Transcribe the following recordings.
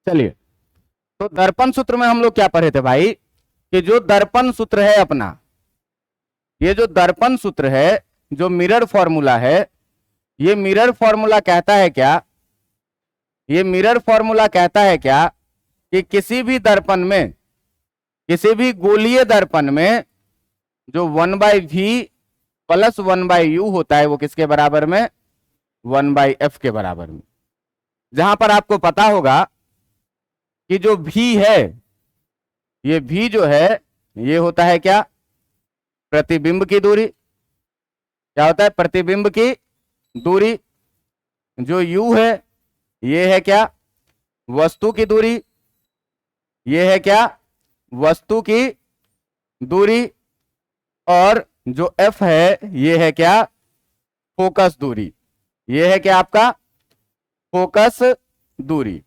चलिए, तो दर्पण सूत्र में हम लोग क्या पढ़े थे भाई कि जो दर्पण सूत्र है अपना, ये जो दर्पण सूत्र है, जो मिरर फॉर्मूला है, ये मिरर फॉर्मूला कहता है क्या, ये मिरर फॉर्मूला कहता है क्या कि किसी भी दर्पण में, किसी भी गोलीय दर्पण में जो 1/v प्लस 1/u होता है वो किसके बराबर में, 1/f के बराबर में। जहां पर आपको पता होगा कि जो v है, ये v जो है ये होता है क्या, प्रतिबिंब की दूरी। क्या होता है, प्रतिबिंब की दूरी। जो u है ये है क्या, वस्तु की दूरी। ये है क्या, वस्तु की दूरी। और जो f है ये है क्या, फोकस दूरी। ये है क्या आपका, फोकस दूरी।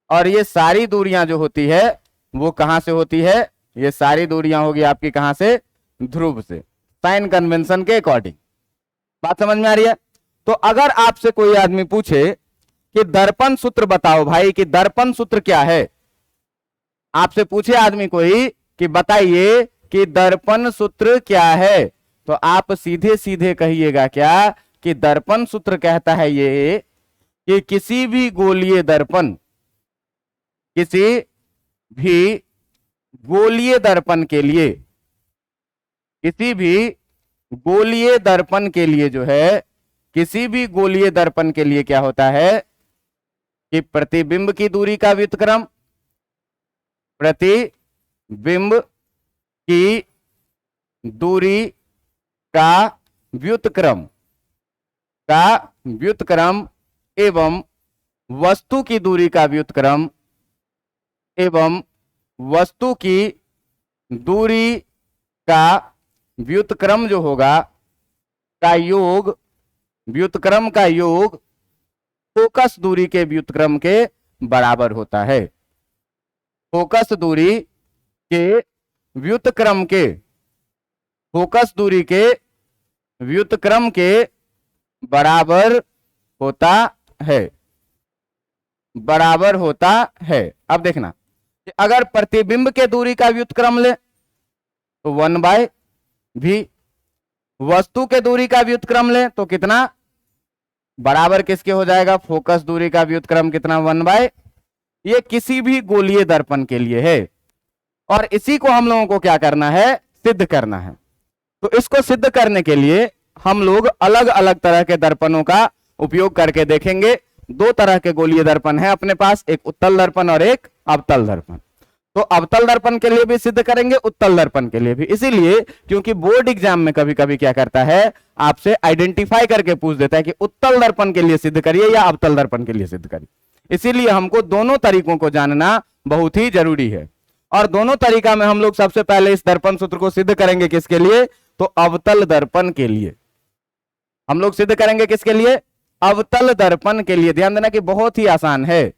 और ये सारी दूरियां जो होती है वो कहां से होती है, ये सारी दूरियां होगी आपकी कहां से, ध्रुव से, साइन कन्वेंशन के अकॉर्डिंग। बात समझ में आ रही है। तो अगर आपसे कोई आदमी पूछे कि दर्पण सूत्र बताओ भाई, कि दर्पण सूत्र क्या है, आपसे पूछे आदमी कोई कि बताइए कि दर्पण सूत्र क्या है, तो आप सीधे सीधे कहिएगा क्या कि दर्पण सूत्र कहता है ये कि किसी भी गोलीय दर्पण, किसी भी गोलीय दर्पण के लिए, किसी भी गोलीय दर्पण के लिए जो है, किसी भी गोलीय दर्पण के लिए क्या होता है कि प्रतिबिंब की दूरी का व्युत्क्रम, प्रतिबिंब की दूरी का व्युत्क्रम, का व्युत्क्रम एवं वस्तु की दूरी का व्युत्क्रम, एवं वस्तु की दूरी का व्युत्क्रम जो होगा का योग, व्युत्क्रम का योग फोकस दूरी के व्युत्क्रम के बराबर होता है। फोकस दूरी के व्युत्क्रम के, फोकस दूरी के व्युत्क्रम के बराबर होता है, बराबर होता है। अब देखना कि अगर प्रतिबिंब के दूरी का व्युत्क्रम ले तो 1/v, वस्तु के दूरी का व्युत्क्रम ले तो कितना, बराबर किसके हो जाएगा, फोकस दूरी का व्युत्क्रम कितना, 1/। ये किसी भी गोलीय दर्पण के लिए है और इसी को हम लोगों को क्या करना है, सिद्ध करना है। तो इसको सिद्ध करने के लिए हम लोग अलग अलग तरह के दर्पणों का उपयोग करके देखेंगे। दो तरह के गोलीय दर्पण है अपने पास, एक उत्तल दर्पण और एक अवतल दर्पण। तो अवतल दर्पण के लिए भी सिद्ध करेंगे, उत्तल दर्पण के लिए भी। इसीलिए क्योंकि बोर्ड एग्जाम में कभी कभी क्या करता है, आपसे आइडेंटिफाई करके पूछ देता है कि उत्तल दर्पण के लिए सिद्ध करिए या अवतल दर्पण के लिए सिद्ध करिए। इसीलिए हमको दोनों तरीकों को जानना बहुत ही जरूरी है। और दोनों तरीका में हम लोग सबसे पहले इस दर्पण सूत्र को सिद्ध करेंगे किसके लिए, तो अवतल दर्पण के लिए। हम लोग सिद्ध करेंगे किसके लिए, अवतल दर्पण के लिए। ध्यान देना कि बहुत ही आसान है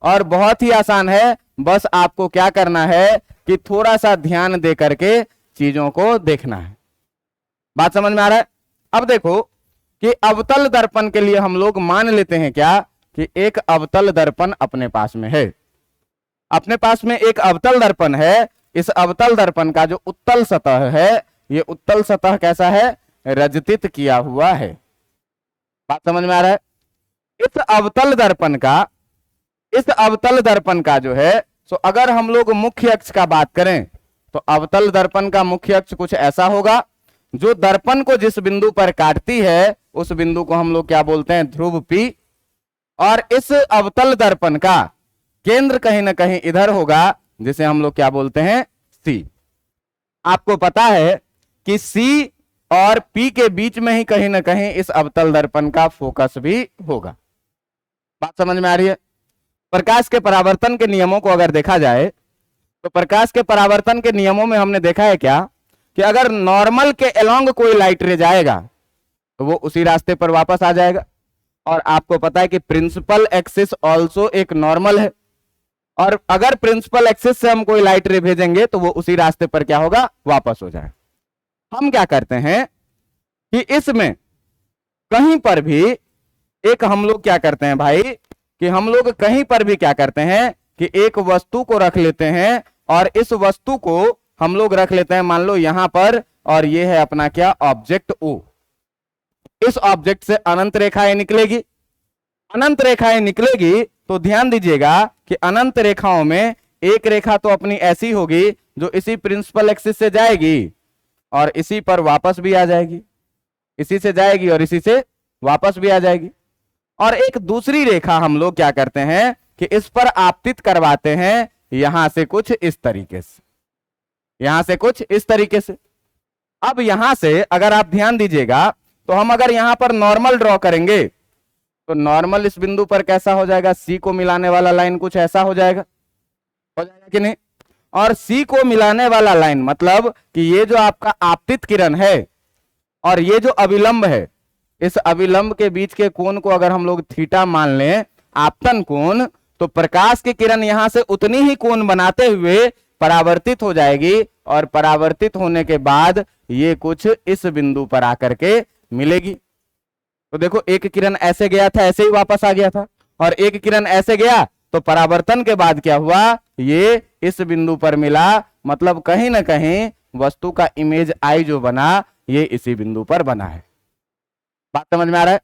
और बहुत ही आसान है, बस आपको क्या करना है कि थोड़ा सा ध्यान दे करके चीजों को देखना है। बात समझ में आ रहा है। अब देखो कि अवतल दर्पण के लिए हम लोग मान लेते हैं क्या कि एक अवतल दर्पण अपने पास में है, अपने पास में एक अवतल दर्पण है। इस अवतल दर्पण का जो उत्तल सतह है, ये उत्तल सतह कैसा है, रजतित किया हुआ है। बात समझ में आ रहा है। इस अवतल दर्पण का, इस अवतल दर्पण का जो है, तो अगर हम लोग मुख्य अक्ष का बात करें तो अवतल दर्पण का मुख्य अक्ष कुछ ऐसा होगा, जो दर्पण को जिस बिंदु पर काटती है उस बिंदु को हम लोग क्या बोलते हैं, ध्रुव P। और इस अवतल दर्पण का केंद्र कहीं ना कहीं इधर होगा, जिसे हम लोग क्या बोलते हैं, C। आपको पता है कि C और P के बीच में ही कहीं ना कहीं इस अवतल दर्पण का फोकस भी होगा। बात समझ में आ रही है। प्रकाश के परावर्तन के नियमों को अगर देखा जाए तो प्रकाश के परावर्तन के नियमों में हमने देखा है क्या कि अगर नॉर्मल के अलोंग कोई लाइट रे जाएगा तो वो उसी रास्ते पर वापस आ जाएगा। और आपको पता है कि प्रिंसिपल एक्सिस ऑल्सो एक नॉर्मल है, और अगर प्रिंसिपल एक्सिस से हम कोई लाइट रे भेजेंगे तो वो उसी रास्ते पर क्या होगा, वापस हो जाएगा। हम क्या करते हैं कि इसमें कहीं पर भी एक हम लोग क्या करते हैं भाई कि हम लोग कहीं पर भी क्या करते हैं कि एक वस्तु को रख लेते हैं और इस वस्तु को हम लोग रख लेते हैं मान लो यहां पर, और ये है अपना क्या ऑब्जेक्ट ओ। इस ऑब्जेक्ट से अनंत रेखाएं निकलेगी, अनंत रेखाएं निकलेगी तो ध्यान दीजिएगा कि अनंत रेखाओं में एक रेखा तो अपनी ऐसी होगी जो इसी प्रिंसिपल एक्सिस से जाएगी और इसी पर वापस भी आ जाएगी, इसी से जाएगी और इसी से वापस भी आ जाएगी। और एक दूसरी रेखा हम लोग क्या करते हैं कि इस पर आपतित करवाते हैं यहां से कुछ इस तरीके से, यहां से कुछ इस तरीके से। अब यहां से अगर आप ध्यान दीजिएगा तो हम अगर यहां पर नॉर्मल ड्रॉ करेंगे तो नॉर्मल इस बिंदु पर कैसा हो जाएगा, सी को मिलाने वाला लाइन कुछ ऐसा हो जाएगा कि नहीं। और सी को मिलाने वाला लाइन मतलब कि ये जो आपका आपतित किरण है और ये जो अविलंब है, इस अविलंब के बीच के कोण को अगर हम लोग थीटा मान लें आपतन कोण, तो प्रकाश की किरण यहां से उतनी ही कोण बनाते हुए परावर्तित हो जाएगी और परावर्तित होने के बाद ये कुछ इस बिंदु पर आकर के मिलेगी। तो देखो एक किरण ऐसे गया था, ऐसे ही वापस आ गया था, और एक किरण ऐसे गया तो परावर्तन के बाद क्या हुआ, ये इस बिंदु पर मिला। मतलब कहीं ना कहीं वस्तु का इमेज आई जो बना ये इसी बिंदु पर बना है। बात समझ में आ रहा है।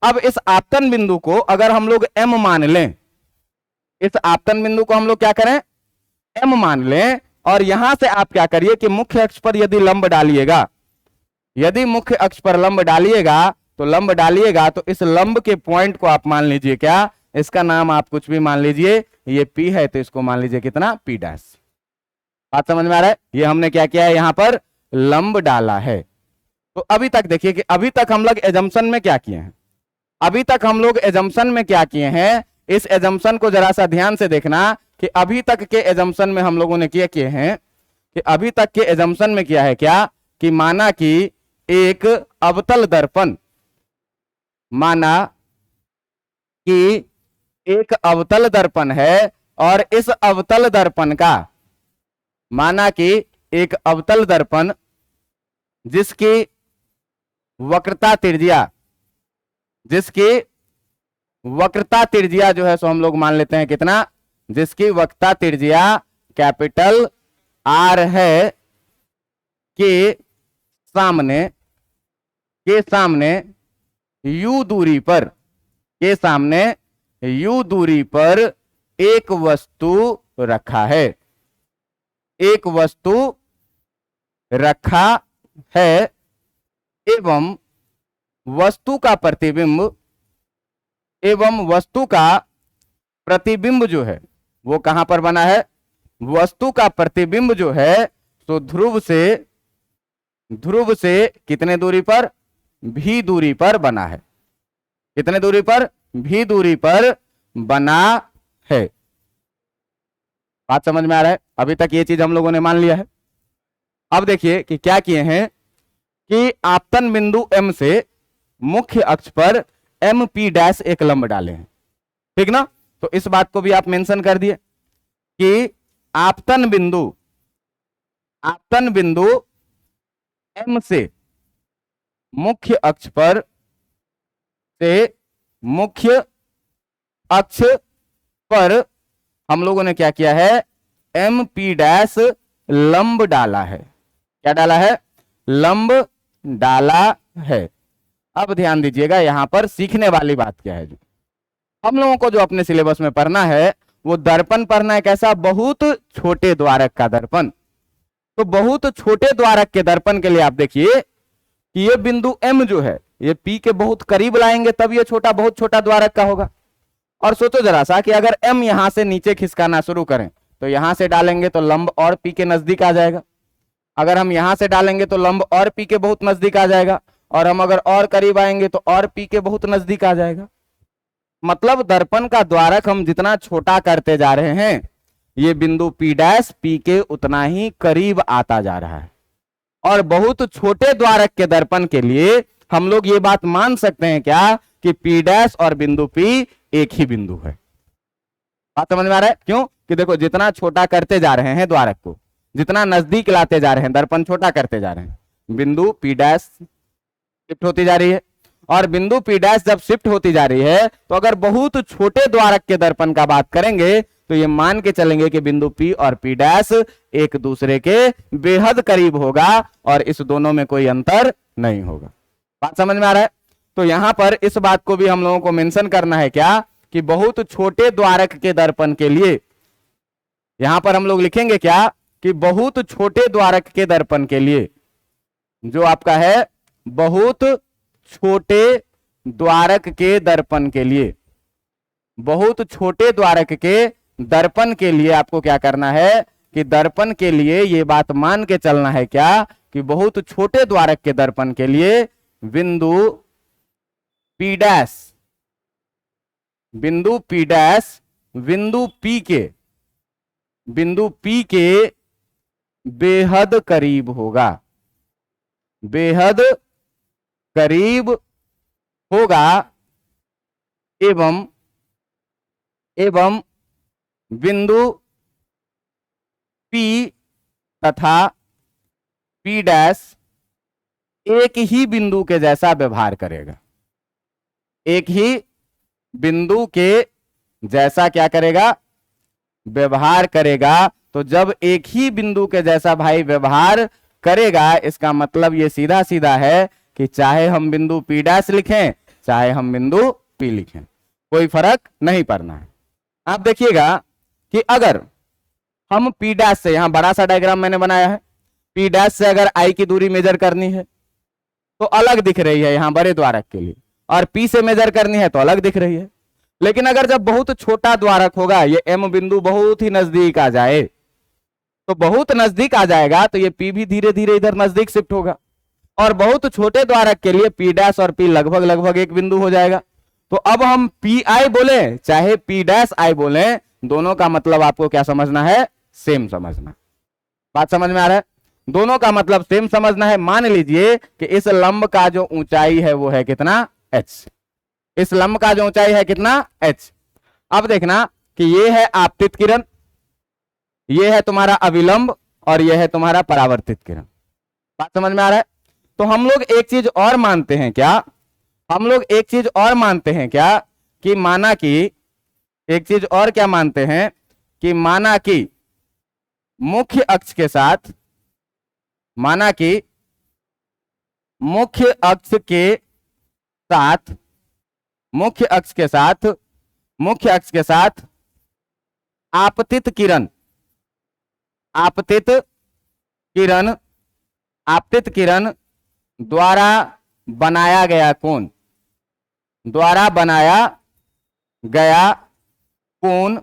अब इस आपतन बिंदु को अगर हम लोग एम मान लें, इस आपतन बिंदु को हम लोग क्या करें एम मान लें, और यहां से आप क्या करिए कि मुख्य अक्ष पर यदि लंब डालिएगा, यदि मुख्य अक्ष पर लंब डालिएगा तो लंब डालिएगा तो इस लंब के पॉइंट को आप मान लीजिए क्या, इसका नाम आप कुछ भी मान लीजिए, ये पी है तो इसको मान लीजिए कितना पी डैश। बात समझ में आ रहा है। ये हमने क्या किया है यहां पर लंब डाला है। तो अभी तक देखिए कि अभी तक हम लोग एजम्पशन में क्या किए हैं, अभी तक हम लोग एजम्पशन में क्या किए हैं, इस एजम्पशन को जरा सा ध्यान से देखना कि अभी तक के एजम्पशन में हम लोगों ने क्या किए हैं कि अभी तक के एजम्पशन में किया है क्या कि माना कि एक अवतल दर्पण, माना कि एक अवतल दर्पण है और इस अवतल दर्पण का, माना कि एक अवतल दर्पण जिसकी वक्रता त्रिज्या, जिसकी वक्रता त्रिज्या जो है सो हम लोग मान लेते हैं कितना, जिसकी वक्रता त्रिज्या कैपिटल आर है, के सामने यू दूरी पर, के सामने यू दूरी पर एक वस्तु रखा है, एक वस्तु रखा है एवं वस्तु का प्रतिबिंब, एवं वस्तु का प्रतिबिंब जो है वो कहां पर बना है, वस्तु का प्रतिबिंब जो है तो ध्रुव से कितने दूरी पर, भी दूरी पर बना है, कितने दूरी पर, भी दूरी पर बना है। बात समझ में आ रहा है। अभी तक ये चीज हम लोगों ने मान लिया है। अब देखिए कि क्या किए हैं कि आपतन बिंदु एम से मुख्य अक्ष पर एम पी डैश एक लंब डाले हैं, ठीक ना। तो इस बात को भी आप मेंशन कर दिए कि आपतन बिंदु एम से मुख्य अक्ष पर, से मुख्य अक्ष पर हम लोगों ने क्या किया है, एम पी डैश लंब डाला है। क्या डाला है, लंब डाला है। अब ध्यान दीजिएगा यहां पर सीखने वाली बात क्या है, जो हम लोगों को जो अपने सिलेबस में पढ़ना है वो दर्पण पढ़ना है कैसा, बहुत छोटे द्वारक का दर्पण। तो बहुत छोटे द्वारक के दर्पण के लिए आप देखिए कि ये बिंदु एम जो है ये पी के बहुत करीब लाएंगे तब ये छोटा, बहुत छोटा द्वारक का होगा। और सोचो जरा सा कि अगर एम यहां से नीचे खिसकाना शुरू करें तो यहां से डालेंगे तो लंब और पी के नजदीक आ जाएगा, अगर हम यहां से डालेंगे तो लंब और पी के बहुत नजदीक आ जाएगा, और हम अगर और करीब आएंगे तो और पी के बहुत नजदीक आ जाएगा। मतलब दर्पण का द्वारक हम जितना छोटा करते जा रहे हैं ये बिंदु पी डैश पी के उतना ही करीब आता जा रहा है। और बहुत छोटे द्वारक के दर्पण के लिए हम लोग ये बात मान सकते हैं क्या कि पी डैश और बिंदु पी एक ही बिंदु है। बात समझ में आ रहा है। क्यों कि देखो जितना छोटा करते जा रहे हैं द्वारक को, जितना नजदीक लाते जा रहे हैं, दर्पण छोटा करते जा रहे हैं, बिंदु पी डैश शिफ्ट होती जा रही है। और बिंदु पी डैश जब शिफ्ट होती जा रही है तो अगर बहुत छोटे द्वारक के दर्पण का बात करेंगे तो ये मान के चलेंगे कि बिंदु P और P डैश एक दूसरे के बेहद करीब होगा और इस दोनों में कोई अंतर नहीं होगा। बात समझ में आ रहा है? तो यहां पर इस बात को भी हम लोगों को मेंशन करना है क्या, कि बहुत छोटे द्वारक के दर्पण के लिए, यहां पर हम लोग लिखेंगे क्या, कि बहुत छोटे द्वारक के दर्पण के लिए, जो आपका है बहुत छोटे द्वारक के दर्पण के लिए, बहुत छोटे द्वारक के दर्पण के लिए आपको क्या करना है, कि दर्पण के लिए ये बात मान के चलना है क्या, कि बहुत छोटे द्वारक के दर्पण के लिए बिंदु P डैश, बिंदु P डैश बिंदु P के बेहद करीब होगा, बेहद करीब होगा, एवं बिंदु P तथा P डैश एक ही बिंदु के जैसा व्यवहार करेगा, एक ही बिंदु के जैसा क्या करेगा, व्यवहार करेगा। तो जब एक ही बिंदु के जैसा भाई व्यवहार करेगा, इसका मतलब ये सीधा सीधा है कि चाहे हम बिंदु P डैश लिखें चाहे हम बिंदु P लिखें, कोई फर्क नहीं पड़ना है। आप देखिएगा कि अगर हम P डैश से, यहां बड़ा सा डायग्राम मैंने बनाया है, P डैश से अगर I की दूरी मेजर करनी है तो अलग दिख रही है यहां बड़े द्वारक के लिए, और P से मेजर करनी है तो अलग दिख रही है। लेकिन अगर जब बहुत छोटा द्वारक होगा, ये M बिंदु बहुत ही नजदीक आ जाए, तो बहुत नजदीक आ जाएगा तो ये P भी धीरे धीरे इधर नजदीक शिफ्ट होगा, और बहुत छोटे द्वारक के लिए P डैश और P लगभग लगभग एक बिंदु हो जाएगा। तो अब हम PI बोले चाहे P डैश I बोले, दोनों का मतलब आपको क्या समझना है, सेम समझना। बात समझ में आ रहा है? दोनों का मतलब सेम समझना है। मान लीजिए कि इस लंब का जो ऊंचाई है वो है कितना, h, इस लंब का जो ऊंचाई है कितना, h। अब देखना कि ये है आपतित किरण, ये है तुम्हारा अविलंब, और ये है तुम्हारा परावर्तित किरण। बात समझ में आ रहा है? तो हम लोग एक चीज और मानते हैं क्या, हम लोग एक चीज और मानते हैं क्या, कि माना कि एक चीज और क्या मानते हैं, कि माना कि मुख्य अक्ष के साथ, माना कि मुख्य अक्ष के साथ, मुख्य अक्ष के साथ, मुख्य अक्ष के साथ आपतित किरण, आपतित किरण, आपतित किरण द्वारा बनाया गया कोण, द्वारा बनाया गया कोण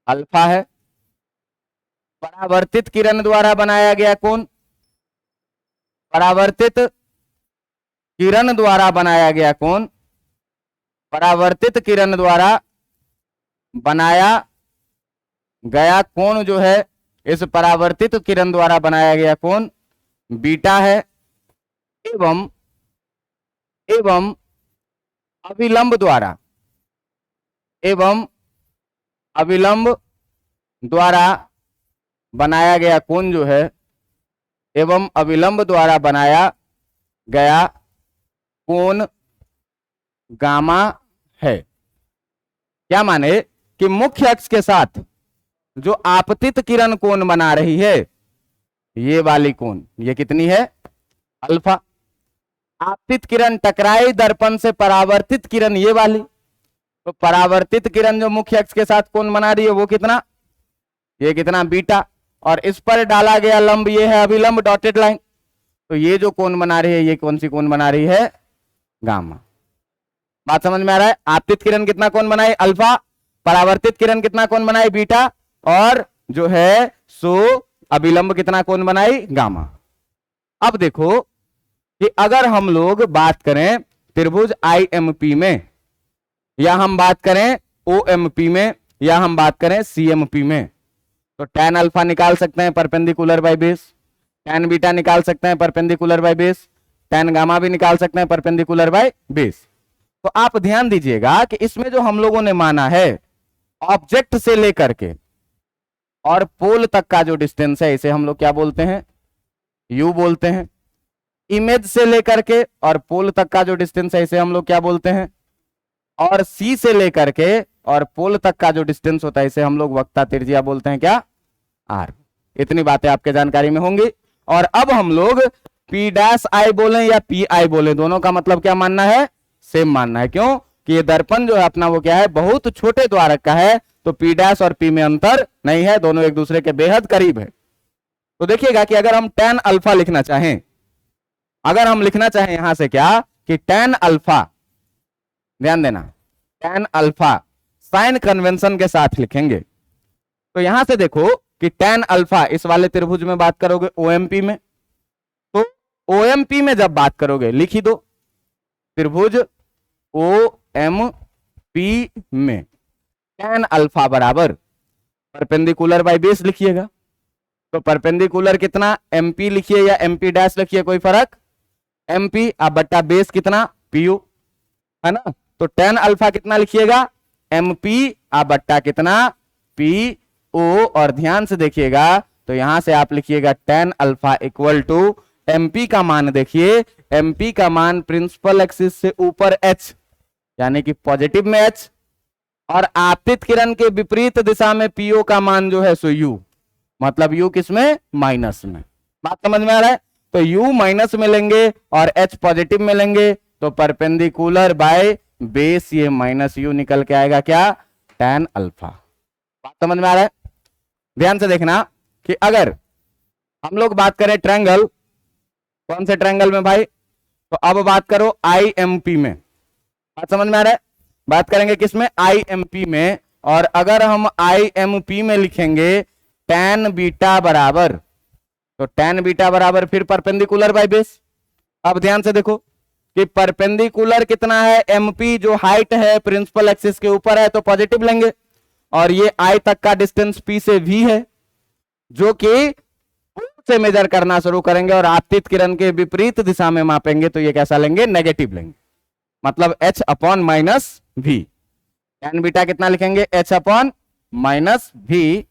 अल्फा है। परावर्तित किरण द्वारा बनाया गया कोण, परावर्तित किरण द्वारा बनाया गया कोण, परावर्तित किरण द्वारा बनाया गया कोण जो है, इस परावर्तित किरण द्वारा बनाया गया कोण बीटा है। एवं अविलंब द्वारा, एवं अविलंब द्वारा बनाया गया कोण जो है, एवं अविलंब द्वारा बनाया गया कोण गामा है। क्या माने कि मुख्य अक्ष के साथ जो आपतित किरण कोण बना रही है, ये वाली कोण, ये कितनी है, अल्फा। आपतित किरण टकराई दर्पण से परावर्तित किरण ये वाली, तो परावर्तित किरण जो मुख्य अक्ष के साथ कोण बना रही है वो कितना, ये कितना, बीटा। और इस पर डाला गया लंब ये है अभिलंब, डॉटेड लाइन, तो ये जो कोण बना रही है ये कौन सी कोण बना रही है, गामा। बात समझ में आ रहा है? आपतित किरण कितना कोण बनाए, अल्फा, परावर्तित किरण कितना कोण बनाए, बीटा, और जो है सो अभिलंब कितना कोण बनाई, गामा। अब देखो कि अगर हम लोग बात करें त्रिभुज IMP में, या हम बात करें OMP में, या हम बात करें CMP में, तो tan अल्फा निकाल सकते हैं perpendicular by base, tan beta निकाल सकते हैं perpendicular by base, tan gamma भी निकाल सकते हैं परपेंडिकुलर बाय बेस। तो आप ध्यान दीजिएगा कि इसमें जो हम लोगों ने माना है ऑब्जेक्ट से लेकर के और पोल तक का जो डिस्टेंस है, इसे हम लोग क्या बोलते हैं, U बोलते हैं। इमेज से लेकर के और पोल तक का जो डिस्टेंस है, इसे हम लोग क्या बोलते हैं, और C से लेकर के और पोल तक का जो डिस्टेंस होता है इसे हम लोग वक्रता त्रिज्या बोलते हैं क्या, आर। इतनी बातें आपके जानकारी में होंगी। और अब हम लोग पी डैश आई बोले या पी आई बोले, दोनों का मतलब क्या मानना है, सेम मानना है। क्यों कि ये दर्पण जो है अपना वो क्या है, बहुत छोटे द्वारक का है, तो पी डैश और पी में अंतर नहीं है, दोनों एक दूसरे के बेहद करीब है। तो देखिएगा कि अगर हम tan अल्फा लिखना चाहें, अगर हम लिखना चाहें यहां से क्या कि tan अल्फा, ध्यान देना, tan अल्फा साइन कन्वेंशन के साथ लिखेंगे। तो यहां से देखो कि tan अल्फा इस वाले त्रिभुज में बात करोगे ओएमपी में, तो ओएमपी में जब बात करोगे लिख ही दो, त्रिभुज ओएमपी में tan अल्फा बराबर परपेंडिकुलर बाय बेस लिखिएगा। तो परपेंडिकुलर कितना, एमपी लिखिए या एमपी डैश लिखिए, कोई फर्क, एमपी अब बट्टा बेस कितना, पीयू, है ना। तो tan अल्फा कितना लिखिएगा, एमपी अब बट्टा कितना, पी ओ। और ध्यान से देखिएगा तो यहां से आप लिखिएगा tan alpha equal to MP का मान, देखिए एमपी का मान प्रिंसिपल एक्सिस से ऊपर h, यानी कि पॉजिटिव में h, और आपतित किरण के विपरीत दिशा में पीओ का मान जो है सो u, मतलब u किसमें, माइनस में। बात समझ में आ रहा है। तो u माइनस में लेंगे और h पॉजिटिव में लेंगे, तो परपेंडिकुलर बाय बेस ये माइनस u निकल के आएगा क्या, tan अल्फा। बात समझ में आ रहा है। ध्यान से देखना कि अगर हम लोग बात करें ट्रायंगल, कौन से ट्रायंगल में भाई, तो अब बात करो आईएमपी में। बात समझ में आ रहा है। बात करेंगे किसमें, आईएमपी में। और अगर हम आईएमपी में लिखेंगे tan बीटा बराबर, तो tan बीटा बराबर फिर परपेंडिकुलर बाय बेस। अब ध्यान से देखो कि परपेंडिकुलर कितना है, एमपी जो हाइट है प्रिंसिपल एक्सिस के ऊपर है तो पॉजिटिव लेंगे, और ये आई तक का डिस्टेंस पी से वी है, जो कि से मेजर करना शुरू करेंगे और आपतित किरण के विपरीत दिशा में मापेंगे, तो ये कैसा लेंगे, नेगेटिव लेंगे, मतलब h upon minus V. tan beta कितना लिखेंगे, h अपॉन माइनस वी।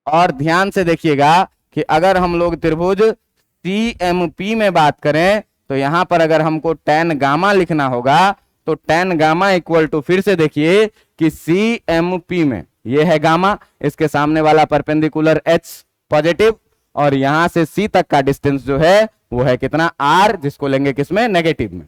और ध्यान से देखिएगा कि अगर हम लोग त्रिभुज CMP में बात करें, तो यहां पर अगर हमको tan गामा लिखना होगा, तो tan गामा इक्वल टू, फिर से देखिए कि CMP में ये है गामा, इसके सामने वाला परपेंडिकुलर h पॉजिटिव, और यहां से C तक का डिस्टेंस जो है वो है कितना, R, जिसको लेंगे किसमें, नेगेटिव में।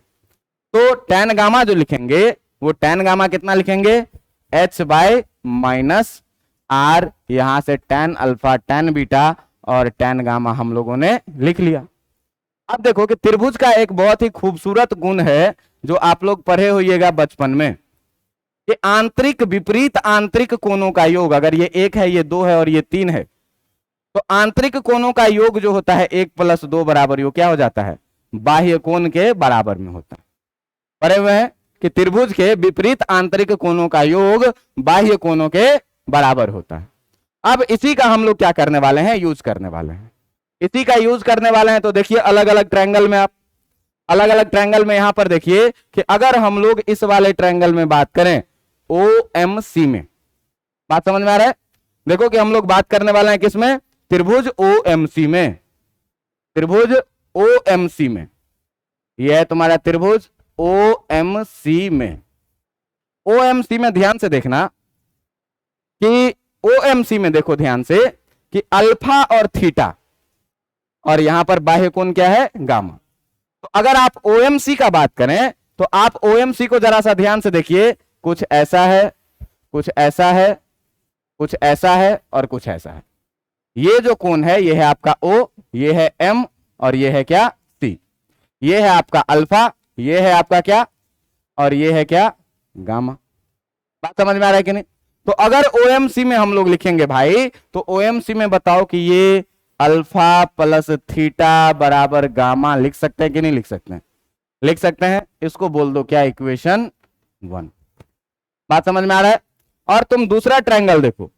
तो tan गामा जो लिखेंगे वो tan गामा कितना लिखेंगे, h बाय माइनस R, यहां से tan अल्फा, tan बीटा और tan गामा हम लोगों ने लिख लिया। अब देखो कि त्रिभुज का एक बहुत ही खूबसूरत गुण है जो आप लोग पढ़े होइएगा बचपन में, कि आंतरिक विपरीत आंतरिक कोणों का योग, अगर ये 1 है, ये 2 है और ये 3 है, तो आंतरिक कोणों का योग जो होता है 1 + 2 बराबर योग क्या हो जाता है, बाह्य कोण के बराबर में होता है। पढ़े हुए हैं कि त्रिभुज के विपरीत आंतरिक कोणों का योग बाह्य कोणों के बराबर होता है। अब इसी का हम लोग क्या करने वाले हैं, यूज करने वाले हैं, इसी का यूज करने वाले हैं। तो देखिए अलग अलग ट्रायंगल में, आप अलग अलग ट्रायंगल में यहां पर देखिए कि अगर हम लोग इस वाले ट्रायंगल में बात करें OMC में, बात समझ में आ रहा है। देखो कि हम लोग बात करने वाले हैं किसमें, त्रिभुज OMC में, त्रिभुज OMC में, यह है तुम्हारा त्रिभुज OMC में। OMC में ध्यान से देखना कि OMC में देखो ध्यान से कि अल्फा और थीटा, और यहां पर बाह्य कोण क्या है, गामा। तो अगर आप OMC का बात करें तो आप OMC को जरा सा ध्यान से देखिए, कुछ ऐसा है, कुछ ऐसा है, कुछ ऐसा है और कुछ ऐसा है। ये जो कोण है ये है आपका O, ये है M और ये है क्या, C। ये है आपका अल्फा, ये है आपका क्या, और ये है क्या, गामा। बात समझ में आ रहा है कि नहीं। तो अगर OMC में हम लोग लिखेंगे भाई, तो OMC में बताओ कि ये अल्फा प्लस थीटा बराबर गामा लिख सकते हैं कि नहीं लिख सकते हैं, लिख सकते हैं। इसको बोल दो क्या, इक्वेशन 1। बात समझ में आ रहा है। और तुम दूसरा ट्रायंगल देखो,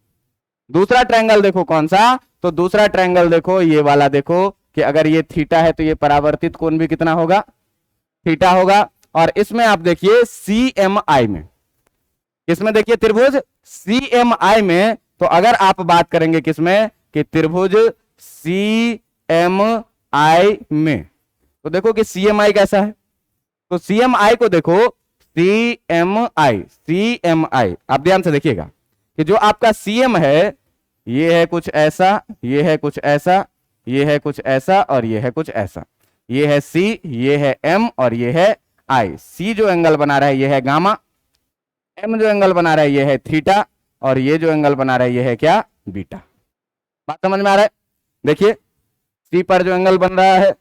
दूसरा ट्रायंगल देखो कौन सा, तो दूसरा ट्रायंगल देखो ये वाला, देखो कि अगर ये थीटा है तो ये परावर्तित कोण भी कितना होगा, थीटा होगा। और इसमें आप देखिए CMI में, इसमें देखिए त्रिभुज CMI में, तो अगर आप बात करेंगे किसमें कि त्रिभुज CMI में, तो देखो कि CMI कैसा है। तो CMI को देखो, CMI आप ध्यान से देखिएगा कि जो आपका CM है ये है कुछ ऐसा, ये है कुछ ऐसा, ये है कुछ ऐसा और ये है कुछ ऐसा, ये है C, ये है M और ये है I। C जो एंगल बना रहा है ये है गामा, M जो एंगल बना रहा है ये है थीटा और ये जो एंगल बना रहा है ये है क्या, बीटा। बात समझ में आ रहा है? देखिए C पर जो एंगल बन रहा है,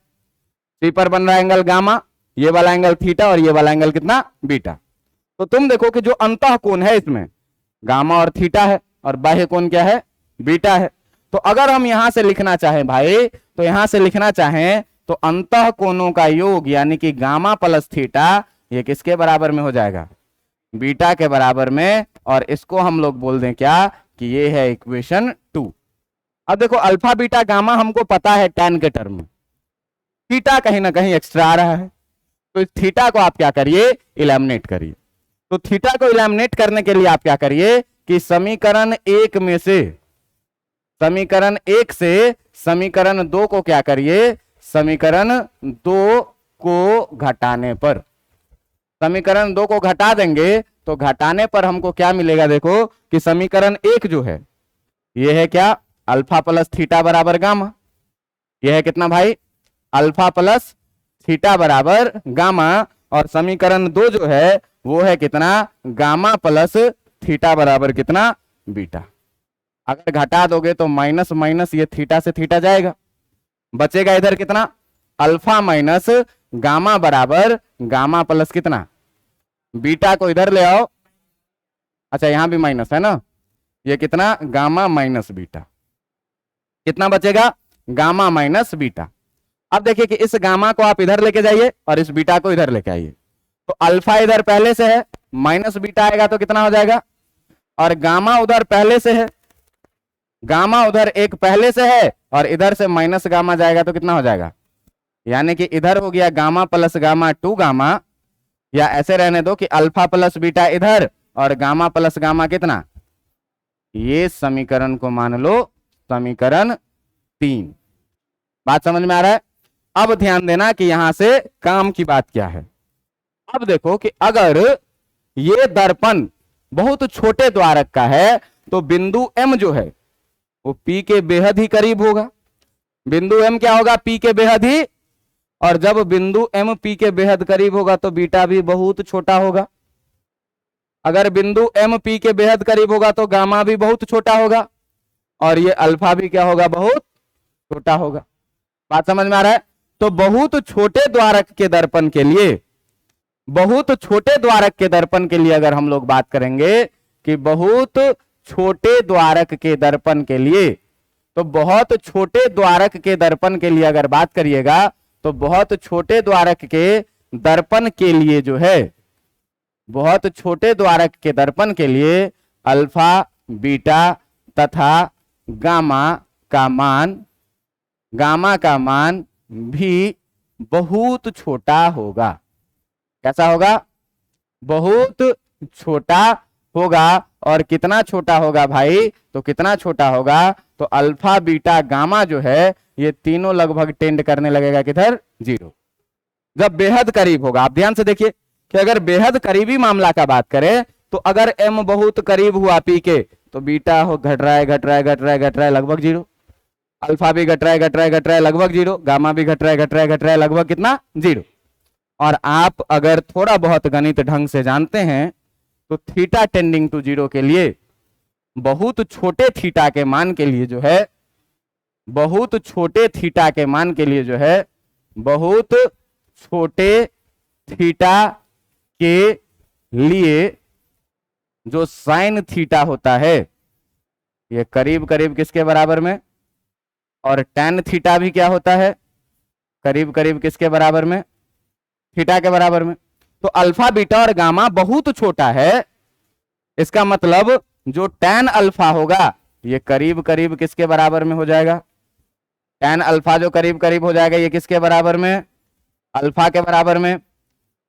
C पर बन रहा है एंगल गामा, ये वाला एंगल थीटा और ये वाला एंगल कितना, बीटा। तो तुम देखो कि जो अंतः कोण है इसमें गामा और थीटा है और बाह्य कोण क्या है, बीटा है। तो अगर हम यहां से लिखना चाहें भाई, तो यहां से लिखना चाहें तो अंतः कोणों का योग यानी कि गामा प्लस थीटा ये किसके बराबर में हो जाएगा, बीटा के बराबर में। और इसको हम लोग बोल दें क्या कि ये है इक्वेशन 2। अब देखो अल्फा बीटा गामा हमको पता है tan के टर्म में, थीटा कहीं ना कहीं एक्स्ट्रा आ रहा है, तो इस थीटा को आप क्या करिए, इलेमिनेट करिए। तो थीटा को इलेमिनेट करने के लिए आप क्या करिए कि समीकरण 1 में से, समीकरण 1 से समीकरण 2 को क्या करिए, समीकरण 2 को घटाने पर, समीकरण 2 को घटा देंगे तो घटाने पर हमको क्या मिलेगा, देखो कि समीकरण 1 जो है ये है क्या, अल्फा प्लस थीटा बराबर गामा, ये है कितना भाई, अल्फा प्लस थीटा बराबर गामा। और समीकरण 2 जो है वो है कितना, गामा प्लस थीटा बराबर कितना, बीटा। अगर घटा दोगे तो माइनस माइनस ये थीटा से थीटा जाएगा, बचेगा इधर कितना, अल्फा माइनस गामा बराबर गामा प्लस कितना, बीटा को इधर ले आओ। अच्छा यहां भी माइनस है ना, ये कितना, गामा माइनस बीटा, कितना बचेगा, गामा माइनस बीटा। अब देखिए कि इस गामा को आप इधर लेके जाइए और इस बीटा को इधर लेके आइए, तो अल्फा इधर पहले से है, माइनस बीटा आएगा तो कितना हो जाएगा, और गामा उधर पहले से है, गामा उधर एक पहले से है और इधर से माइनस गामा जाएगा तो कितना हो जाएगा, यानी कि इधर हो गया गामा प्लस गामा 2 गामा, या ऐसे रहने दो कि अल्फा प्लस बीटा इधर और गामा प्लस गामा कितना, ये समीकरण को मान लो समीकरण 3। बात समझ में आ रहा है? अब ध्यान देना कि यहां से काम की बात क्या है। अब देखो कि अगर ये दर्पण बहुत छोटे द्वारक का है तो बिंदु M जो है वो P के बेहद ही करीब होगा। बिंदु M क्या होगा, P के बेहद ही, और जब बिंदु M P के बेहद करीब होगा तो बीटा भी बहुत छोटा होगा। अगर बिंदु M P के बेहद करीब होगा तो गामा भी बहुत छोटा होगा और ये अल्फा भी क्या होगा, बहुत छोटा होगा। बात समझ में आ रहा है? तो बहुत छोटे द्वारक के दर्पण के लिए, बहुत छोटे द्वारक के दर्पण के लिए अगर हम लोग बात करेंगे कि बहुत छोटे द्वारक के दर्पण के लिए, तो बहुत छोटे द्वारक के दर्पण के लिए अगर बात करिएगा तो बहुत छोटे द्वारक के दर्पण के लिए जो है, बहुत छोटे द्वारक के दर्पण के लिए अल्फा बीटा तथा गामा का मान भी बहुत छोटा होगा। कैसा होगा, बहुत छोटा होगा। और कितना छोटा होगा भाई, तो कितना छोटा होगा, तो अल्फा बीटा गामा जो है ये तीनों लगभग टेंड करने लगेगा किधर, 0। जब बेहद करीब होगा, आप ध्यान से देखिए कि अगर बेहद करीबी मामला का बात करें तो अगर M बहुत करीब हुआ P के तो बीटा हो घट रहा है लगभग 0, अल्फा भी घट रहा है लगभग 0, गामा भी घट रहा है लगभग कितना, 0। और आप अगर थोड़ा बहुत गणित ढंग से जानते हैं तो थीटा टेंडिंग टू 0 के लिए, बहुत छोटे थीटा के मान के लिए जो है, बहुत छोटे थीटा के मान के लिए जो है, बहुत छोटे थीटा के लिए जो साइन थीटा होता है ये करीब करीब किसके बराबर में, और tan थीटा भी क्या होता है, करीब करीब किसके बराबर में, थीटा के बराबर में। तो अल्फा बीटा और गामा बहुत छोटा है, इसका मतलब जो tan अल्फा होगा ये करीब करीब किसके बराबर में हो जाएगा, tan अल्फा जो करीब करीब हो जाएगा ये किसके बराबर में, अल्फा के बराबर में।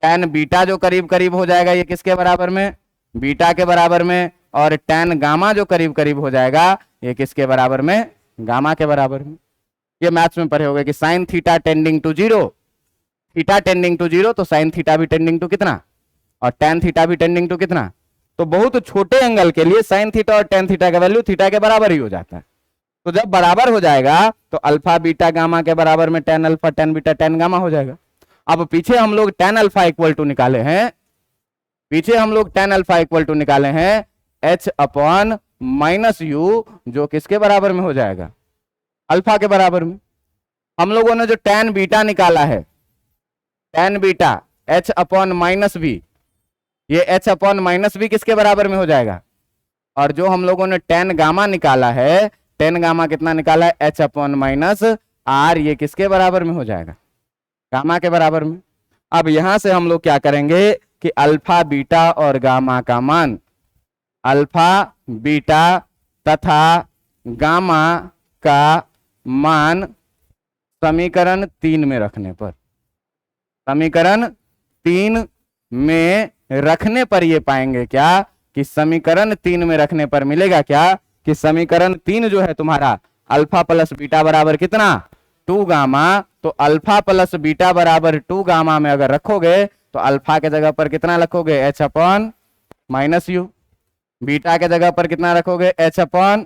tan बीटा जो करीब करीब हो जाएगा ये किसके बराबर में, बीटा के बराबर में। और tan गामा जो करीब करीब हो जाएगा ये किसके बराबर में, गामा के बराबर में। ये मैथ्स में पढ़े होंगे कि sine theta tending to 0, theta tending to 0 तो साइन थीटा भी टेंडिंग टू कितना, और tan थीटा भी टेंडिंग टू कितना, तो बहुत छोटे एंगल के लिए sin थीटा और tan थीटा का वैल्यू थीटा के बराबर ही हो जाता है। तो जब बराबर हो जाएगा तो अल्फा बीटा गामा के बराबर में tan alpha tan beta tan gamma हो जाएगा। अब पीछे हम लोग tan अल्फा इक्वल टू निकाले हैं, पीछे हम लोग tan अल्फा इक्वल टू निकाले हैं h अपॉन माइनस यू, जो किसके बराबर में हो जाएगा, अल्फा के बराबर में। हम लोगों ने जो tan बीटा निकाला है, tan beta h upon minus B, ये h अपॉन माइनस बी किसके बराबर में हो जाएगा, और जो हम लोगों ने tan गामा निकाला है, tan गामा कितना निकाला है, h अपॉन माइनस आर, ये किसके बराबर में हो जाएगा, गामा के बराबर में। अब यहां से हम लोग क्या करेंगे कि अल्फा बीटा और गामा का मान, अल्फा बीटा तथा गामा का मान समीकरण 3 में रखने पर, समीकरण 3 में रखने पर ये पाएंगे क्या कि समीकरण 3 में रखने पर मिलेगा क्या कि समीकरण 3 जो है तुम्हारा अल्फा प्लस बीटा बराबर कितना, 2 गामा। तो अल्फा प्लस बीटा बराबर 2 गामा में अगर रखोगे तो अल्फा के जगह पर कितना रखोगे, h upon minus you, beta के जगह पर कितना रखोगे, h अपॉन,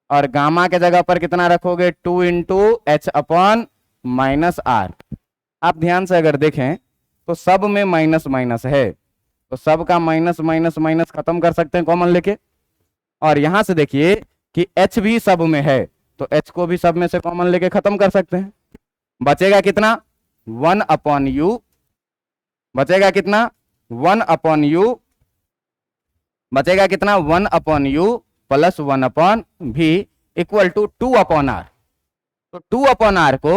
और गामा के जगह पर कितना रखोगे, 2 into H upon minus R. आप ध्यान से अगर देखें तो सब में माइनस माइनस है, तो सब का माइनस माइनस माइनस खत्म कर सकते हैं कॉमन लेके। और यहां से देखिए कि h भी सब में है, तो h को भी सब में से कॉमन लेके खत्म कर सकते हैं। बचेगा कितना, 1 अपॉन यू, बचेगा कितना, 1 अपॉन यू, बचेगा कितना, 1 अपॉन यू प्लस 1 अपॉन भी इक्वल टू 2 अपॉन आर। तो 2 अपॉन आर को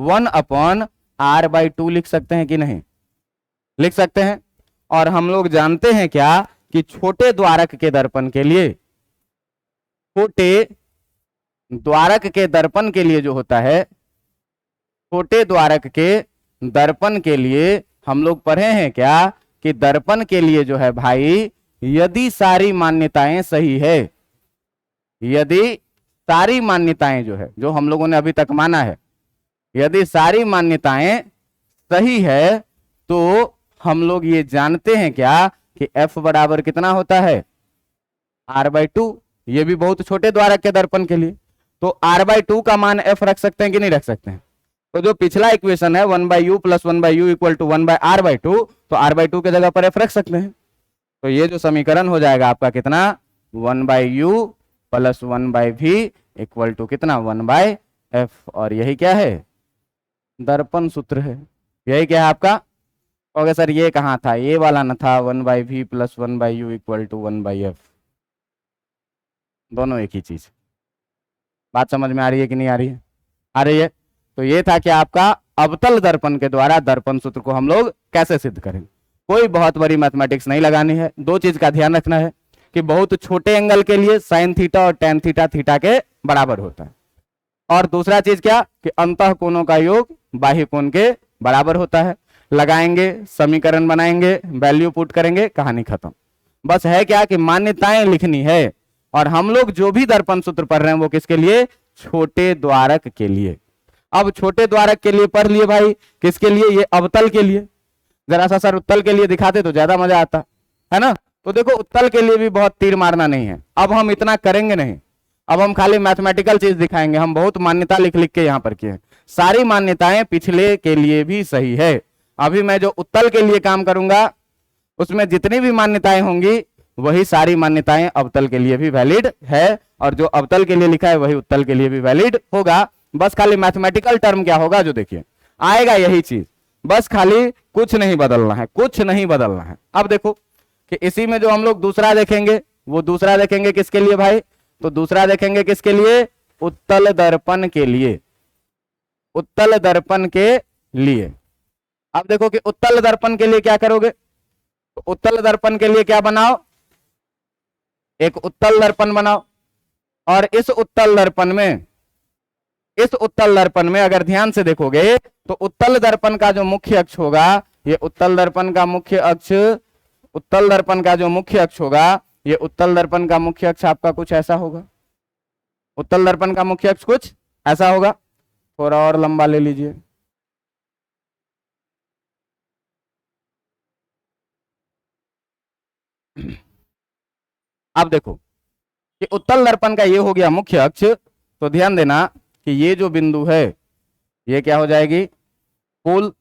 1 अपॉन आर बाई 2 लिख सकते हैं कि नहीं, लिख सकते हैं। और हम लोग जानते हैं क्या कि छोटे द्वारक के दर्पण के लिए, छोटे द्वारक के दर्पण के लिए जो होता है, छोटे द्वारक के दर्पण के लिए हम लोग पढ़े हैं क्या कि दर्पण के लिए जो है भाई, यदि सारी मान्यताएं सही है, यदि सारी मान्यताएं जो है, जो हम लोगों ने अभी तक माना है, यदि सारी मान्यताएं सही है तो हम लोग ये जानते हैं क्या कि f बराबर कितना होता है, r/2। ये भी बहुत छोटे द्वारक के दर्पण के लिए, तो r/2 का मान f रख सकते हैं कि नहीं रख सकते हैं। तो जो पिछला इक्वेशन है 1/u plus 1/u equal to 1/r/2, तो r/2 के जगह पर f रख सकते हैं। तो ये जो समीकरण हो जाएगा आपका कितना, 1/u plus 1/v equal to कितना, 1/f। और यही क्या है, दर्पण सूत्र है। यही क्या है आपका, ओके सर ये कहाँ था, ये वाला न था, 1/v plus 1/u equal to 1/f, दोनों एक ही चीज। बात समझ में आ रही है कि नहीं आ रही है, आ रही है। तो ये था कि आपका अवतल दर्पण के द्वारा दर्पण सूत्र को हम लोग कैसे सिद्ध करेंगे। कोई बहुत बड़ी मैथमेटिक्स नहीं लगानी है, दो चीज का ध्यान रखना है कि बहुत छोटे एंगल के लिए साइन थीटा और टैन थीटा थीटा के बराबर होता है, और दूसरा चीज क्या कि अंतः कोणों का योग बाह्य कोण के बराबर होता है। लगाएंगे, समीकरण बनाएंगे, वैल्यू पुट करेंगे, कहानी खत्म। बस है क्या कि मान्यताएं लिखनी है, और हम लोग जो भी दर्पण सूत्र पढ़ रहे हैं वो किसके लिए, छोटे द्वारक के लिए। अब छोटे द्वारक के लिए पढ़ लिए भाई, किसके लिए, ये अवतल के लिए। जरा सा सर उत्तल के लिए दिखाते तो ज्यादा मजा आता है ना। तो देखो उत्तल के लिए भी बहुत तीर मारना नहीं है, अब हम इतना करेंगे नहीं, अब हम खाली मैथमेटिकल चीज दिखाएंगे। हम बहुत मान्यता लिख लिख के यहाँ पर किए, सारी मान्यताएं पिछले के लिए भी सही है। अभी मैं जो उत्तल के लिए काम करूंगा उसमें जितनी भी मान्यताएं होंगी वही सारी मान्यताएं अवतल के लिए भी वैलिड है, और जो अवतल के लिए लिखा है वही उत्तल के लिए भी वैलिड होगा। बस खाली मैथमेटिकल टर्म क्या होगा, जो देखिए आएगा यही चीज, बस खाली कुछ नहीं बदलना है, कुछ नहीं बदलना है। अब देखो कि इसी में जो हम लोग दूसरा देखेंगे, वो दूसरा देखेंगे किसके लिए भाई, तो दूसरा देखेंगे किसके लिए, उत्तल दर्पण के लिए, उत्तल दर्पण के लिए। अब देखो कि उत्तल दर्पण के लिए क्या करोगे, तो उत्तल दर्पण के लिए क्या बनाओ, एक उत्तल दर्पण बनाओ, और इस उत्तल दर्पण में, इस उत्तल दर्पण में अगर ध्यान से देखोगे तो उत्तल दर्पण का जो मुख्य अक्ष होगा, ये उत्तल दर्पण का मुख्य अक्ष, उत्तल दर्पण का जो मुख्य अक्ष होगा, ये उत्तल दर्पण का मुख्य अक्ष आपका कुछ ऐसा होगा, उत्तल दर्पण का मुख्य अक्ष कुछ ऐसा होगा। थोड़ा और लंबा ले लीजिए, अब देखो कि उत्तल दर्पण का ये हो गया मुख्य अक्ष, तो ध्यान देना कि ये जो बिंदु है ये क्या हो जाएगी, पोल।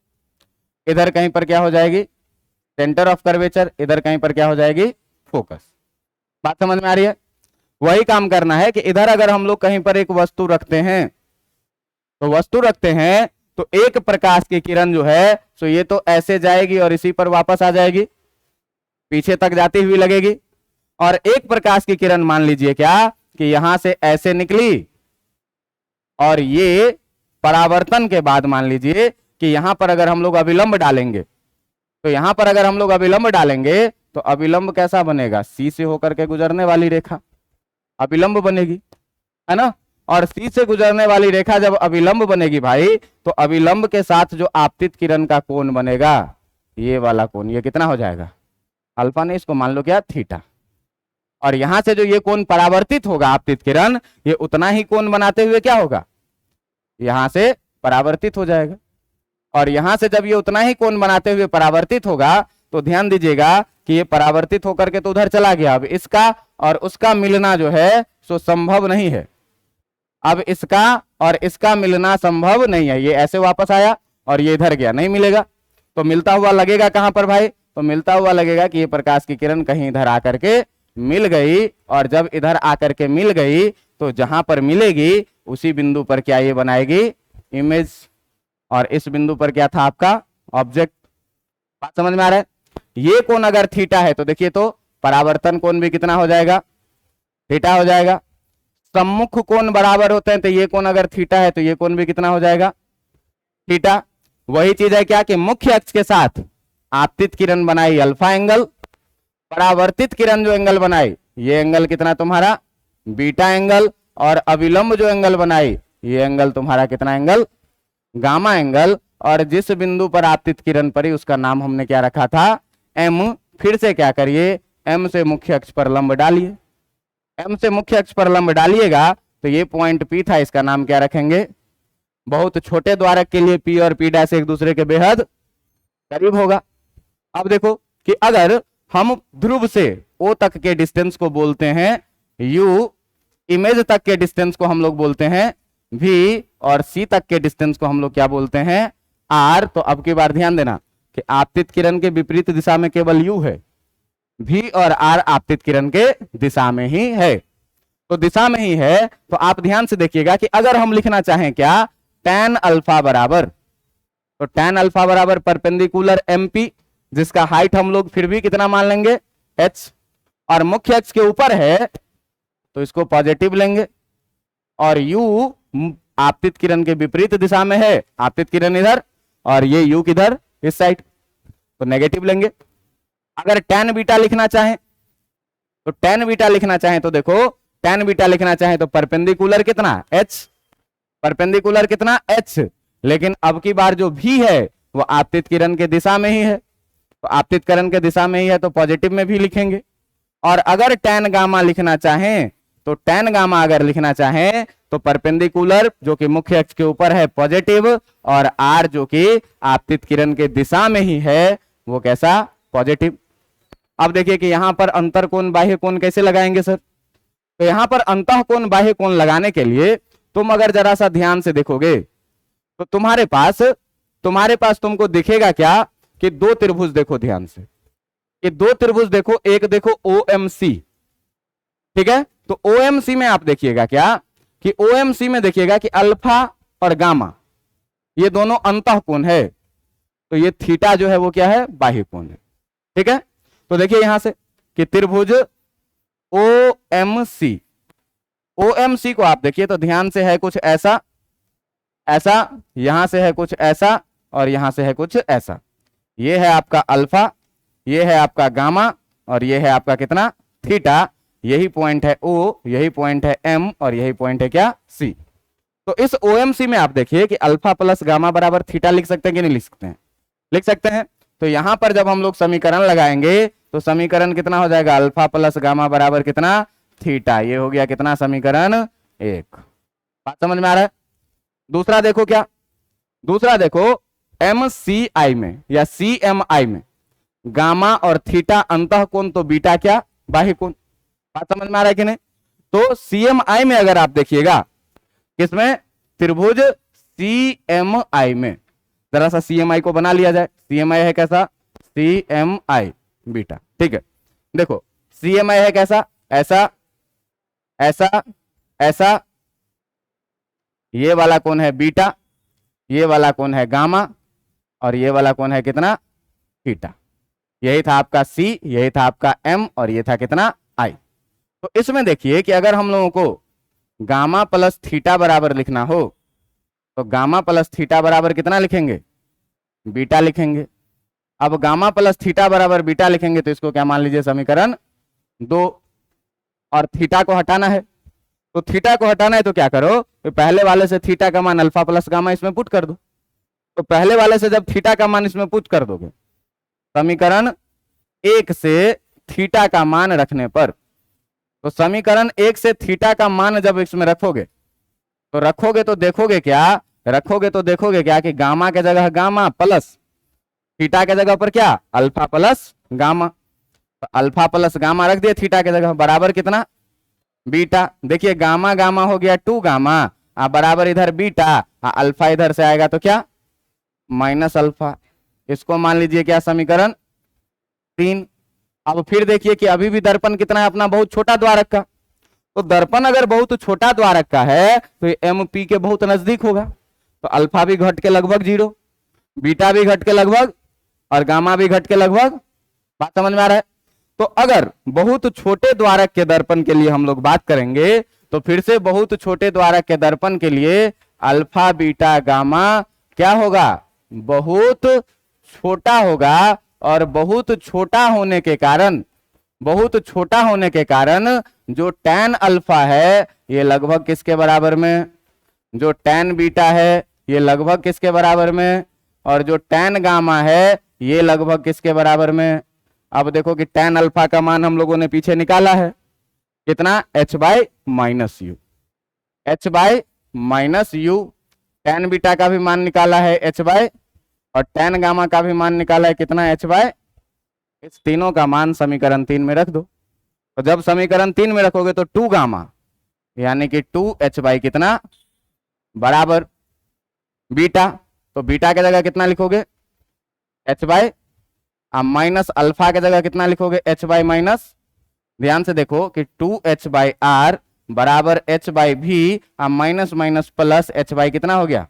इधर कहीं पर क्या हो जाएगी, सेंटर ऑफ कर्वेचर। इधर कहीं पर क्या हो जाएगी, फोकस। बात समझ में आ रही है। वही काम करना है कि इधर अगर हम लोग कहीं पर एक वस्तु रखते हैं, तो वस्तु रखते हैं तो एक प्रकाश की किरण जो है सो ये तो ऐसे जाएगी और इसी पर वापस आ जाएगी, पीछे तक जाती हुई लगेगी। और एक प्रकाश की किरण मान लीजिए क्या कि यहां से ऐसे निकली और ये परावर्तन के बाद मान लीजिए कि यहां पर अगर हम लोग अभिलंब डालेंगे, तो यहां पर अगर हम लोग अभिलंब डालेंगे तो अभिलंब कैसा बनेगा, सी से होकर के गुजरने वाली रेखा अभिलंब बनेगी, है ना। और सी से गुजरने वाली रेखा जब अभिलंब बनेगी भाई, तो अभिलंब के साथ जो आपतित किरण का कोण बनेगा, ये वाला कोण, ये कितना हो जाएगा, अल्फा ने इसको मान लो क्या, थीटा। और यहां से जो ये कोण परावर्तित होगा आपतित किरण, ये उतना ही कोण बनाते हुए क्या होगा, यहां से परावर्तित हो जाएगा। और यहां से जब ये उतना ही कोण बनाते हुए परावर्तित होगा, तो ध्यान दीजिएगा कि ये परावर्तित होकर के तो उधर चला गया। अब इसका और उसका मिलना जो है सो संभव नहीं है। अब इसका और इसका मिलना संभव नहीं है। ये ऐसे वापस आया और ये इधर गया, नहीं मिलेगा। तो मिलता हुआ लगेगा कहां पर भाई, तो मिलता हुआ लगेगा कि ये प्रकाश की किरण कहीं इधर आकर के मिल गई। और जब इधर आकर के मिल गई तो जहां पर मिलेगी उसी बिंदु पर क्या ये बनाएगी, इमेज। और इस बिंदु पर क्या था आपका, ऑब्जेक्ट। बात समझ में आ रहा है। ये कोण अगर थीटा है तो देखिए तो परावर्तन कोण भी कितना हो जाएगा, थीटा हो जाएगा। सम्मुख कोण बराबर होते हैं, तो ये कोण अगर थीटा है तो ये कोण भी कितना हो जाएगा, थीटा। वही चीज है क्या कि मुख्य अक्ष के साथ आपतित किरण बनाई अल्फा एंगल, परावर्तित किरण जो एंगल बनाई ये एंगल कितना तुम्हारा, बीटा एंगल। और अविलंब जो एंगल बनाई ये एंगल तुम्हारा कितना एंगल, गामा एंगल। और जिस बिंदु पर आपतित किरण पड़ी उसका नाम हमने क्या रखा था, एम। फिर से क्या करिए, एम से मुख्य अक्ष पर लंब डालिए। एम से मुख्य अक्ष पर लंब डालिएगा तो ये पॉइंट पी था, इसका नाम क्या रखेंगे, बहुत छोटे द्वारक के लिए पी और पी डैश एक दूसरे के बेहद करीब होगा। अब देखो कि अगर हम ध्रुव से ओ तक के डिस्टेंस को बोलते हैं यू, इमेज तक के डिस्टेंस को हम लोग बोलते हैं वी, और सी तक के डिस्टेंस को हम लोग क्या बोलते हैं, आर। तो अब की बार ध्यान देना कि आपतित किरण के विपरीत दिशा में केवल यू है, भी और आर आपतित किरण के दिशा में ही है। तो दिशा में ही है तो आप ध्यान से देखिएगा कि अगर हम लिखना चाहें क्या, tan अल्फा बराबर, तो tan अल्फा बराबर परपेंडिकुलर एमपी, जिसका हाइट हम लोग फिर भी कितना मान लेंगे, h। और मुख्य अक्ष के ऊपर है तो इसको पॉजिटिव लेंगे। और u आपतित किरण के विपरीत दिशा में है, आपतित किरण इधर और ये u किधर, इस साइड, तो नेगेटिव लेंगे। अगर tan बीटा लिखना चाहें तो tan बीटा लिखना चाहें तो देखो tan बीटा लिखना चाहें तो परपेंडिकुलर कितना, h, परपेंडिकुलर कितना, h। लेकिन अब की बार जो भी है वो आपतित किरण के दिशा में ही है, तो आपतित किरण के दिशा में ही है तो पॉजिटिव में भी लिखेंगे। और अगर tan गामा लिखना चाहें तो tan गामा अगर लिखना चाहें तो परपेंडिकुलर जो कि मुख्य अक्ष के ऊपर है पॉजिटिव, और r जो कि आपतित किरण के दिशा में ही है वो कैसा, पॉजिटिव। अब देखिए कि यहां पर अंतर कोण बाह्य कोण कैसे लगाएंगे सर, तो यहां पर अंतः कोण बाह्य कोण लगाने के लिए तुम अगर जरा सा ध्यान से देखोगे तो तुम्हारे पास तुमको दिखेगा क्या कि दो त्रिभुज देखो ध्यान से, ये दो त्रिभुज देखो, एक देखो OMC, ठीक है। तो OMC में आप देखिएगा क्या कि OMC में देखिएगा कि अल्फा और गामा ये दोनों अंतः कोण है, तो ये थीटा जो है वो क्या है, बाह्य कोण है, ठीक है। तो देखिए यहां से कि त्रिभुज OMC, OMC को आप देखिए तो ध्यान से है कुछ ऐसा, ऐसा, यहां से है कुछ ऐसा और यहां से है कुछ ऐसा। ये है आपका अल्फा, ये है आपका गामा और ये है आपका कितना, थीटा। यही पॉइंट है O, यही पॉइंट है M और यही पॉइंट है क्या, C। तो इस OMC में आप देखिए कि अल्फा प्लस गामा बराबर थीटा लिख सकते हैं कि नहीं लिख सकते हैं, लिख सकते हैं। तो यहां पर जब हम लोग समीकरण लगाएंगे तो समीकरण कितना हो जाएगा, अल्फा प्लस गामा बराबर कितना, थीटा। ये हो गया कितना, समीकरण 1। बात समझ में आ रहा है। दूसरा देखो क्या, दूसरा देखो MCI में या CMI में, गामा और थीटा अंतः कोण, तो बीटा क्या, बाह्य कोण। बात समझ में आ रहा है कि नहीं? तो CMI में अगर आप देखिएगा, किसमें, त्रिभुज CMI में, जरा सा CMI को बना लिया जाए। CMI है कैसा, CMI बीटा, ठीक है। देखो CMI है कैसा, ऐसा ऐसा ऐसा, ये वाला कोण है बीटा, ये वाला कोण है गामा, और ये वाला कोण है कितना, थीटा। यही था आपका C, यही था आपका M, और ये था कितना, I। तो इसमें देखिए कि अगर हम लोगों को गामा प्लस थीटा बराबर लिखना हो, तो गामा प्लस थीटा बराबर कितना लिखेंगे, बीटा लिखेंगे। अब गामा प्लस थीटा बराबर बीटा लिखेंगे तो इसको क्या मान लीजिए, समीकरण 2। और थीटा को हटाना है, तो थीटा को हटाना है तो क्या करो, तो पहले वाले से थीटा का मान अल्फा प्लस गामा इसमें पुट कर दो। तो पहले वाले से जब थीटा का मान इसमें पुट कर दोगे, समीकरण 1 से थीटा का मान रखने पर, तो समीकरण 1 से थीटा का मान जब इसमें रखोगे तो देखोगे क्या कि गामा के जगह गामा प्लस थीटा के जगह पर क्या, अल्फा प्लस गामा। तो अल्फा प्लस गामा रख दिए थीटा के जगह, बराबर कितना, बीटा। देखिए गामा गामा हो गया 2 गामा, बराबर इधर बीटा, अल्फा इधर से आएगा तो क्या, माइनस अल्फा। इसको मान लीजिए क्या, समीकरण 3। अब फिर देखिए कि अभी भी दर्पण कितना है अपना, बहुत छोटा द्वारक का। तो दर्पण अगर बहुत छोटा द्वारक का है तो ये MP के बहुत नजदीक होगा, तो अल्फा भी घट के लगभग 0, बीटा भी घट के लगभग, और गामा भी घट के लगभग। बात समझ में आ रहा है? तो अगर बहुत छोटे द्वारक के दर्पण के लिए हम लोग बात करेंगे, तो फिर से बहुत छोटे द्वारक के दर्पण के लिए अल्फा बीटा गामा क्या होगा, बहुत छोटा होगा। और बहुत छोटा होने के कारण जो टैन अल्फा है ये लगभग किसके बराबर में, जो टैन बीटा है ये लगभग किसके बराबर में, और जो टैन गामा है ये लगभग किसके बराबर में। अब देखो कि टैन अल्फा का मान हम लोगों ने पीछे निकाला है कितना, h bye minus you, h bye minus you. Tan beta का भी मान निकाला है h बाय, और टैन गामा का भी मान निकाला है कितना, h बाय। इस तीनों का मान समीकरण 3 में रख दो। तो जब समीकरण 3 में रखोगे तो 2 गामा यानी कि 2h बाई कितना, बराबर बीटा। तो बीटा के जगह कितना लिखोगे, h बाई, माइनस अल्फा के जगह कितना लिखोगे, h बाई माइनस। ध्यान से देखो कि 2h बाई आर बराबर h बाई भी, minus minus plus h by कितना हो गया,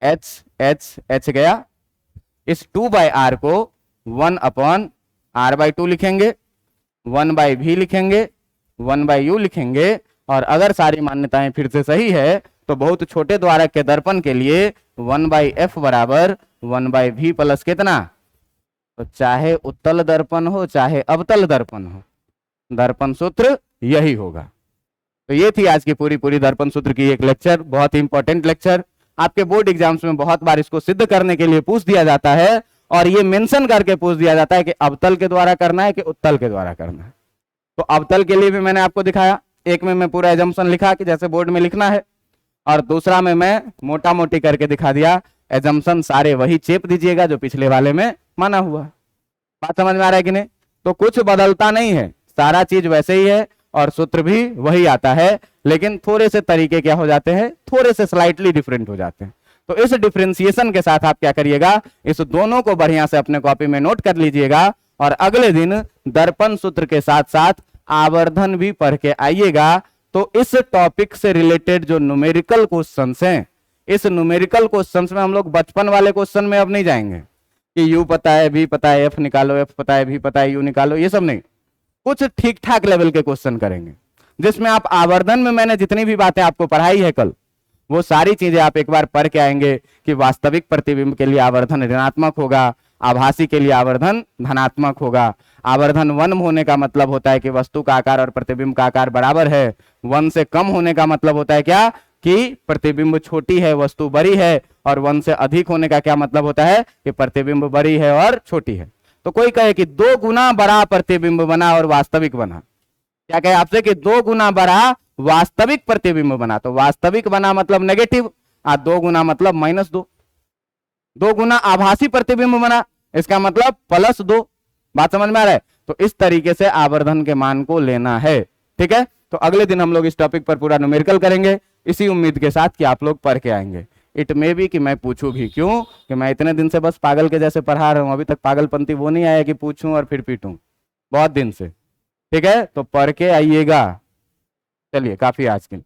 h गया। इस 2 बाई आर को 1 अपॉन आर बाई 2 लिखेंगे, 1 बाई भी लिखेंगे, 1 बाई यू लिखेंगे। और अगर सारी मान्यताएं फिर से सही है तो बहुत छोटे द्वारक के दर्पण के लिए 1 बाई एफ बराबर 1 बाई भी प्लस कितना। तो चाहे उत्तल दर्पण हो चाहे अवतल दर्पण हो, दर्पण सूत्र यही होगा। तो ये थी आज की पूरी दर्पण सूत्र की एक लेक्चर, बहुत ही इंपॉर्टेंट लेक्चर। आपके बोर्ड एग्जाम्स में बहुत बार इसको सिद्ध करने के लिए पूछ दिया जाता है, और ये मेंशन करके पूछ दिया जाता है कि अवतल के द्वारा करना है कि उत्तल के द्वारा करना है। तो अवतल के लिए भी मैंने आपको दिखाया, एक में मैं पूरा एजम्पशन लिखा कि जैसे बोर्ड में लिखना है, और दूसरा में मैं मोटा मोटी करके दिखा दिया। एजम्पशन सारे वही चेप दीजिएगा जो पिछले वाले में माना हुआ। बात समझ में आ रहा है कि नहीं? तो कुछ बदलता नहीं है, सारा चीज वैसे ही है और सूत्र भी वही आता है, लेकिन थोड़े से तरीके क्या हो जाते हैं, थोड़े से स्लाइटली डिफरेंट हो जाते हैं। तो इस डिफरेंशिएशन के साथ आप क्या करिएगा, इस दोनों को बढ़िया से अपने कॉपी में नोट कर लीजिएगा, और अगले दिन दर्पण सूत्र के साथ साथ आवर्धन भी पढ़ के आइएगा। तो इस टॉपिक से रिलेटेड जो न्यूमेरिकल क्वेश्चंस हैं, इस न्यूमेरिकल क्वेश्चंस में हम लोग बचपन वाले क्वेश्चन में अब नहीं जाएंगे कि यू पता है, बी पता है, एफ निकालो, एफ पता है, बी पता है, यू निकालो, ये सब नहीं। कुछ ठीक ठाक लेवल के क्वेश्चन करेंगे जिसमें आप आवर्धन में मैंने जितनी भी बातें आपको पढ़ाई है कल, वो सारी चीजें आप एक बार पढ़ के आएंगे कि वास्तविक प्रतिबिंब के लिए आवर्धन ऋणात्मक होगा, आभासी के लिए आवर्धन धनात्मक होगा। आवर्धन 1 होने का मतलब होता है कि वस्तु का आकार और प्रतिबिंब का आकार बराबर है। 1 से कम होने का मतलब होता है क्या, कि प्रतिबिंब छोटी है, वस्तु बड़ी है। और 1 से अधिक होने का क्या मतलब होता है कि प्रतिबिंब बड़ी है और छोटी है। तो कोई कहे कि 2 गुना बड़ा प्रतिबिंब बना और वास्तविक बना, क्या कहे आपसे कि 2 गुना बड़ा वास्तविक प्रतिबिंब बना, तो वास्तविक बना मतलब नेगेटिव, 2 गुना मतलब -2। 2 गुना आभासी प्रतिबिंब बना, इसका मतलब +2। बात समझ में आ रहा है? तो इस तरीके से आवर्धन के मान को लेना है। ठीक है, तो अगले दिन हम लोग इस टॉपिक पर पूरा न्यूमेरिकल करेंगे, इसी उम्मीद के साथ कि आप लोग पढ़ के आएंगे। इट मे बी कि मैं पूछूं भी, क्यों कि मैं इतने दिन से बस पागल के जैसे पढ़ा रहा हूं, अभी तक पागलपंती वो नहीं आया कि पूछूं और फिर पीटूं, बहुत दिन से। ठीक है, तो पढ़ के आइएगा। चलिए, काफी आज के लिए।